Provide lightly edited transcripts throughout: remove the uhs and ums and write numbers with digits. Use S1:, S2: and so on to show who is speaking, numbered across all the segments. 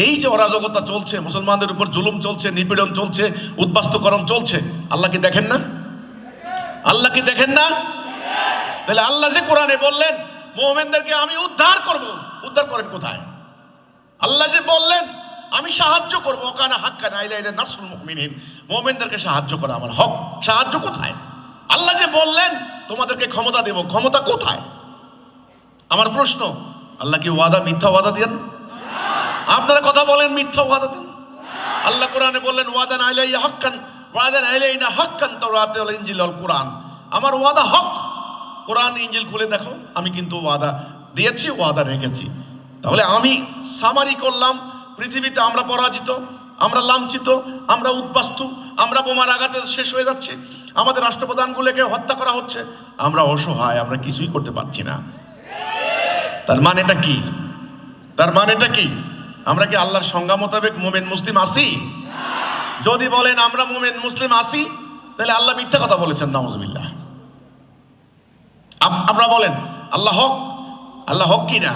S1: এই যে অরাজকতা চলছে, মুসলমানদের উপর জুলুম চলছে, নিপীড়ন চলছে, উদ্বাস্তুকরণ চলছে, আল্লাহ কি দেখেন না? আল্লাহ কি দেখেন না? তাহলে আল্লাহ যে কোরআনে বললেন মুমিনদেরকে আমি উদ্ধার করব, উদ্ধার করেন কোথায়? আল্লাহ যে বললেন আমি সাহায্য করবো, ওকানা হাক্কান আলাইনা নাসরুল মুমিনিন, মুমিনদেরকে সাহায্য করা আমার হক, সাহায্য কোথায়? আল্লাহ যে বললেন তোমাদেরকে ক্ষমতা দেব, ক্ষমতা কোথায়? আমার প্রশ্ন, আল্লাহ কি ওয়াদা, মিথ্যা ওয়াদা দেন? আপনারা কথা বলেন মিথ্যা ওয়াদা দেন। আল্লাহ কোরআনে বললেন ওয়াদান আলাইয়া হাক্কান, ওয়াদান আলাইনা হাক্কান তাওরাত ওয়াল ইনজিল ওয়াল কুরআন, আমার ওয়াদা হক। কোরআন ইনজিল খুলে দেখো, আমি কিন্তু ওয়াদা দিয়েছি, ওয়াদা রেখেছি। তাহলে আমি সামারি করলাম, পৃথিবীতে আমরা পরাজিত, আমরা লাঞ্ছিত, আমরা উদ্বাস্তু, আমরা বোমার আঘাতে শেষ হয়ে যাচ্ছে, আমাদের রাষ্ট্রপ্রধানগুলোকে হত্যা করা হচ্ছে, আমরা অসহায়, আমরা কিছুই করতে পারছি না। তার মানেটা কি? তার মানেটা কি? আমরা কি আল্লাহর সংজ্ঞা মোতাবেক মুমিন মুসলিম আছি? যদি বলেন আমরা মুমিন মুসলিম আছি, তাহলে আল্লাহ মিথ্যা কথা বলেছেন, নাউজুবিল্লাহ। আমরা বলেন আল্লাহ হক, আল্লাহ হক কি না?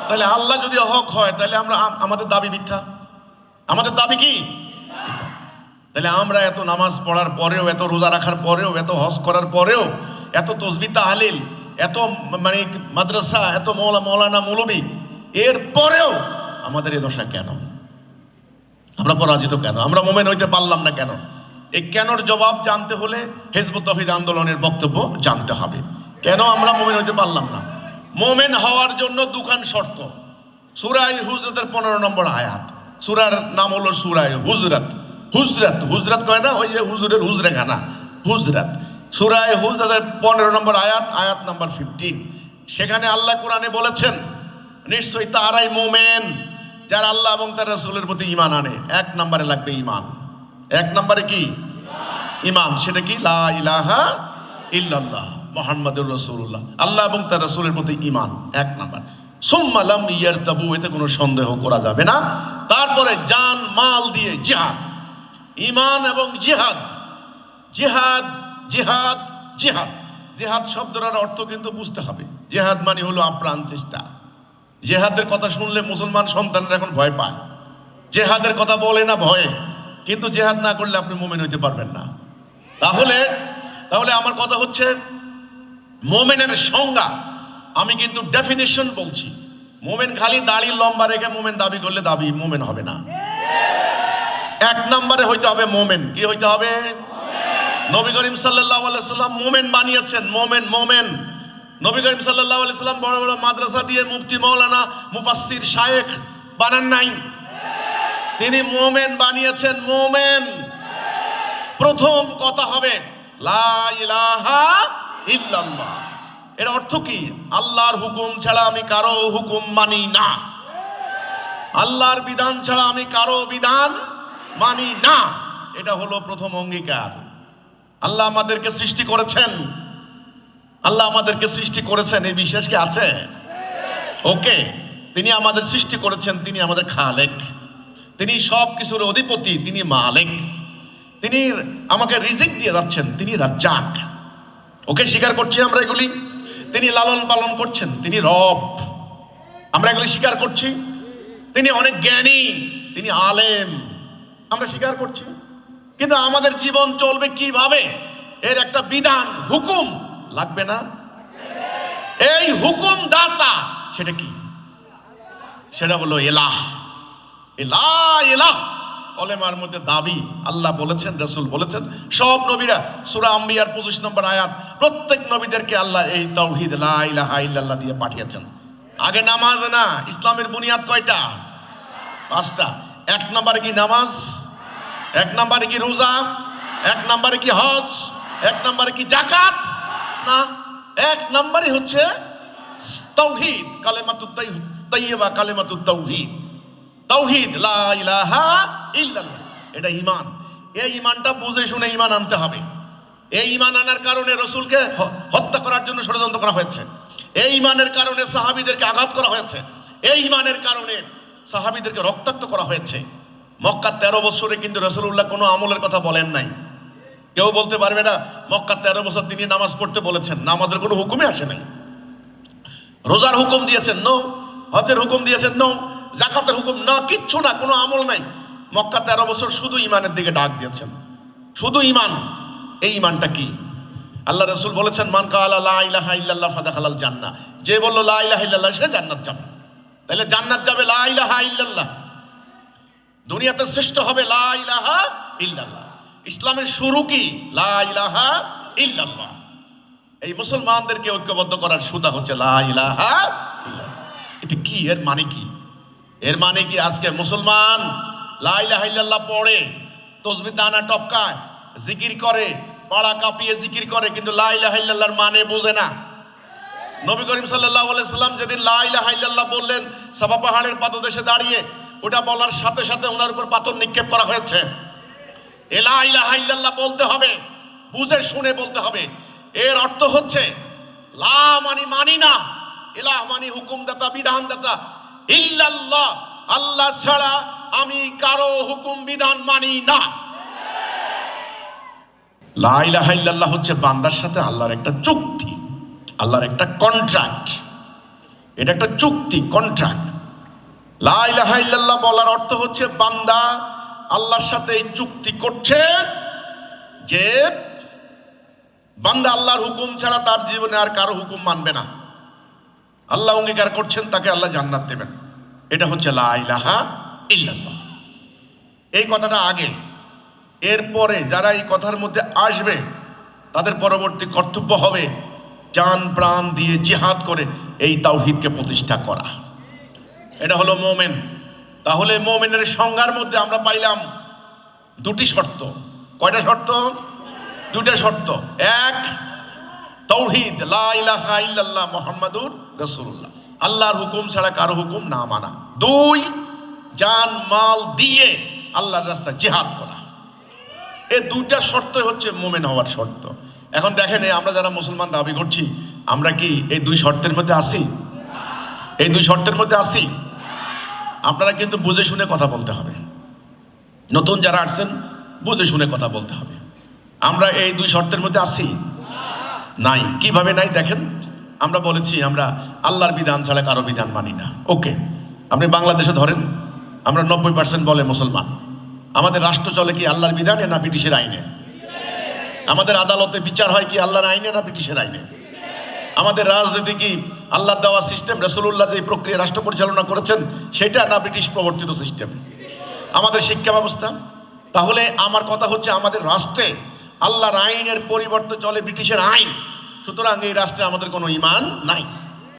S1: তাহলে আল্লাহ যদি হক হয়, তাহলে আমরা, আমাদের দাবি মিথ্যা, আমাদের দাবি কি? তাহলে আমরা এত নামাজ পড়ার পরেও, এত রোজা রাখার পরেও, এত হজ করার পরেও, এত তসবিহ তাহলিল, এত মানে মাদ্রাসা, এত মৌলানা মৌলবী, এর পরেও আমাদের এই দশা কেন? আমরা পরাজিত কেন? আমরা মুমিন হইতে পারলাম না কেন? এই কেনর জবাব জানতে হলে হিজবুত তাওহীদ আন্দোলনের বক্তব্য জানতে হবে। কেন আমরা মুমিন হইতে পারলাম না? মুমিন হওয়ার জন্য দুখান শর্ত। সূরা হুজরাতের 15 নম্বর আয়াত, সূরার নাম হলো সূরা হুজরাত। হুজরাত, হুজরাত কয় না ওই যে হুজুরের হুজরেখানা, হুজরাত। সূরা হুজরাতের 15 নম্বর আয়াত, আয়াত নাম্বার 15। সেখানে আল্লাহ কোরআনে বলেছেন নিশ্চয়ই তারাই মুমিন যারা আল্লাহ এবং তার রাসূলের প্রতি ঈমান আনে। এক নম্বরে লাগবে ঈমান। এক নম্বরে কি? ঈমান। সেটা কি? লা ইলাহা ইল্লাল্লাহ মুহাম্মাদুর রাসূলুল্লাহ, আল্লাহ এবং তার রাসূলের প্রতি ঈমান, এক নাম্বার। সুম্মা লাম ইয়ারতাবু, এতে কোনো সন্দেহ করা যাবে না। তারপরে জান মাল দিয়ে জিহাদ, ঈমান এবং জিহাদ। জিহাদ, জিহাদ, জিহাদ। জিহাদ শব্দটার অর্থ কিন্তু বুঝতে হবে। জিহাদ মানে হলো আপ্রাণ চেষ্টা। জেহাদের কথা শুনলে মুসলমান সন্তানরা এখন ভয় পায়, জেহাদের কথা বলে না ভয়ে, কিন্তু জেহাদ না করলে আপনি মুমিন হইতে পারবেন না। তাহলে আমার কথা হচ্ছে মুমিনের সংজ্ঞা, আমি কিন্তু ডেফিনিশন বলছি। মুমিন খালি দাড়ি লম্বা রেখে মুমিন দাবি করলে দাবি মুমিন হবে না। এক নম্বরে হইতে হবে মুমিন। কি হইতে হবে? নবী করিম সাল্লাল্লাহু আলাইহি সাল্লাম মুমিন বানিয়েছেন, মুমিন, মুমিন। নবী করিম সাল্লাল্লাহু আলাইহি সাল্লাম বড় বড় মাদ্রাসা দিয়ে মুফতি, মাওলানা, মুফাসসির, শায়েখ বানান নাই, তিনি মুমিন বানিয়েছেন, মুমিন। প্রথম কথা হবে লা ইলাহা ইল্লাল্লাহ। এর অর্থ কি? আল্লাহর হুকুম ছাড়া আমি কারো হুকুম মানি না, আল্লাহর বিধান ছাড়া আমি কারো বিধান মানি না। এটা হলো প্রথম অঙ্গীকার। আল্লাহ আমাদেরকে সৃষ্টি করেছেন, আল্লাহ আমাদেরকে সৃষ্টি করেছেন, এই বিশ্বাস কি আছে? ওকে, তিনি আমাদের সৃষ্টি করেছেন, তিনি আমাদের খালেক, তিনি সব কিছুর অধিপতি, তিনি মালিক, তিনি আমাকে রিজিক দিয়ে যাচ্ছেন, তিনি রাজ্জাক। ওকে, স্বীকার করছি আমরা এগুলি। তিনি লালন পালন করছেন, তিনি রব, আমরা এগুলি স্বীকার করছি। তিনি অনেক জ্ঞানী, তিনি আলেম, আমরা স্বীকার করছি। কিন্তু আমাদের জীবন চলবে কিভাবে, এর একটা বিধান, হুকুম লাগবে না? এই হুকুম দাতা সেটা কি? সেটা হলো ইলাহ। ইলাহ, ইলাহ কলেমার মধ্যে দাবি। আল্লাহ বলেছেন, রাসূল বলেছেন, সব নবীরা সূরা আম্বিয়ার 25 নম্বর আয়াত, প্রত্যেক নবীদেরকে আল্লাহ এই তাওহীদ লা ইলাহা ইল্লাল্লাহ দিয়ে পাঠিয়েছেন। আগে নামাজ না, ইসলামের বুনিয়াদ কয়টা? 5টা। এক নম্বরে কি নামাজ? এক নম্বরে কি রোজা? এক নম্বরে কি হজ? এক নম্বরে কি যাকাত? না, এক নম্বরে হচ্ছে তাওহীদ, কালেমাতুত তাইয়্যিবা, কালেমাতুত তাওহীদ। তাওহীদ লা ইলাহা ইল্লাল্লাহ, এটা ঈমান। এই ঈমানটা বুঝে শুনে ঈমান আনতে হবে। এই ঈমান আনার কারণে রাসূলকে হত্যা করার জন্য ষড়যন্ত্র করা হয়েছে, এই ঈমানের কারণে সাহাবীদেরকে আঘাত করা হয়েছে, এই ঈমানের কারণে সাহাবীদেরকে রক্তাক্ত করা হয়েছে। মক্কা 13 বছরে কিন্তু রাসূলুল্লাহ কোনো আমলের কথা বলেন নাই। কেউ বলতে পারবে না মক্কা 13 বছর তিনি নামাজ পড়তে বলেছেন, নামাজের কোনো হুকুমই আসে নাই। রোজার হুকুম দিয়েছেন নো, হজের হুকুম দিয়েছেন নো, জাকাতের হুকুম না, কিচ্ছু না, কোনো আমল নাই। মক্কা 13 বছর শুধু ইমানের দিকে ডাক দিয়েছেন, শুধু ইমান। এই ইমানটা কি? আল্লাহ রাসূল বলেছেন, মান কালা লা ইলাহা ইল্লাল্লাহ ফাদাখালাল জান্নাহ, যে বলল লা ইলাহা ইল্লাল্লাহ সে জান্নাত যাবে। তাহলে জান্নাত যাবে লা ইলাহা ইল্লাল্লাহ, দুনিয়াতে শ্রেষ্ঠ হবে লা ইলাহা ইল্লাল্লাহ। ইসলামের শুরু কি? লা ইলাহা ইল্লাল্লাহ। এই মুসলমানদেরকে ঐক্যবদ্ধ করার সুতা হচ্ছে লা ইলাহা ইল্লাল্লাহ। এটা কি? এর মানে কি? এর মানে কি আজকে মুসলমান লা ইলাহা ইল্লাল্লাহ পড়ে, তাসবিহ দানা টপকায়, জিকির করে, পাড়া কাঁপিয়ে জিকির করে, কিন্তু লা ইলাহা ইল্লাল্লাহর মানে বোঝে না। নবী করিম সাল্লাল্লাহু আলাইহি সাল্লাম যেদিন লা ইলাহা ইল্লাল্লাহ বললেন, সাফা পাহাড়ের পাদদেশে দাঁড়িয়ে, ওটা বলার সাথে সাথে ওনার উপর পাথর নিক্ষেপ করা হয়েছে। লা ইলাহা ইল্লাল্লাহ বলতে হবে, বুঝে শুনে বলতে হবে। এর অর্থ হচ্ছে লা মানি মানি না, ইলাহ মানি হুকুমদাতা, বিধানদাতা, ইল্লাল্লাহ আল্লাহ ছাড়া আমি কারো হুকুম বিধান মানি না। লা ইলাহা ইল্লাল্লাহ হচ্ছে বান্দার সাথে আল্লাহর একটা চুক্তি, আল্লাহর একটা কন্ট্রাক্ট। এটা একটা চুক্তি, কন্ট্রাক্ট। লা ইলাহা ইল্লাল্লাহ বলার অর্থ হচ্ছে বান্দা আল্লাহর সাথে এই চুক্তি করছে যে বান্দা আল্লাহর হুকুম ছাড়া তার জীবনে আর কারো হুকুম মানবে না। আল্লাহ অঙ্গীকার করছেন তাকে আল্লাহ জান্নাত দেবেন। এটা হচ্ছে লা ইলাহা ইল্লাল্লাহ। এই কথাটা আগে। এরপরে যারা এই কথার মধ্যে আসবে তাদের পরবর্তী কর্তব্য হবে জান প্রাণ দিয়ে জিহাদ করে এই তাওহীদকে প্রতিষ্ঠা করা। এটা হলো মুমিন। তাহলে মুমিনের সংজ্ঞার মধ্যে আমরা পাইলাম দুটি শর্ত। কয়টা শর্ত? দুটা শর্ত। এক, তাওহীদ, লা ইলাহা ইল্লাল্লাহ মুহাম্মাদুর রাসূলুল্লাহ, আল্লাহর হুকুম ছাড়া কারো হুকুম না মানা। দুই, জান মাল দিয়ে আল্লাহর রাস্তায় জিহাদ করা। এই দুইটা শর্ত হচ্ছে মুমিন হওয়ার শর্ত। এখন দেখেন, আমরা যারা মুসলমান দাবি করছি, আমরা কি এই দুই শর্তের মধ্যে আছি? এই দুই শর্তের মধ্যে আছি? আপনারা কিন্তু বুঝে শুনে কথা বলতে হবে। নতুন যারা আসছেন বুঝে শুনে কথা বলতে হবে। আমরা এই দুই শর্তের মধ্যে আছি? নাই। কিভাবে নাই দেখেন, আমরা বলেছি আমরা আল্লাহর বিধান ছাড়া কারো বিধান মানি না। ওকে, আপনি বাংলাদেশে ধরেন, আমরা 90% বলে মুসলমান। আমাদের রাষ্ট্র চলে কি আল্লাহর বিধানে না ব্রিটিশের আইনে? আমাদের আদালতে বিচার হয় কি আল্লাহর আইনে না ব্রিটিশের আইনে? আমাদের রাজনীতি কি আল্লাহ দেওয়া সিস্টেম, রাসূলুল্লাহ যে প্রক্রিয়া রাষ্ট্র পরিচালনা করেছেন সেটা না ব্রিটিশ প্রবর্তিত সিস্টেম? আমাদের শিক্ষা ব্যবস্থা। তাহলে আমার কথা হচ্ছে আমাদের রাষ্ট্রে আল্লাহর আইনের পরিবর্তে চলে ব্রিটিশের আইন। সুতরাং এই রাষ্ট্রে আমাদের কোনো ঈমান নাই।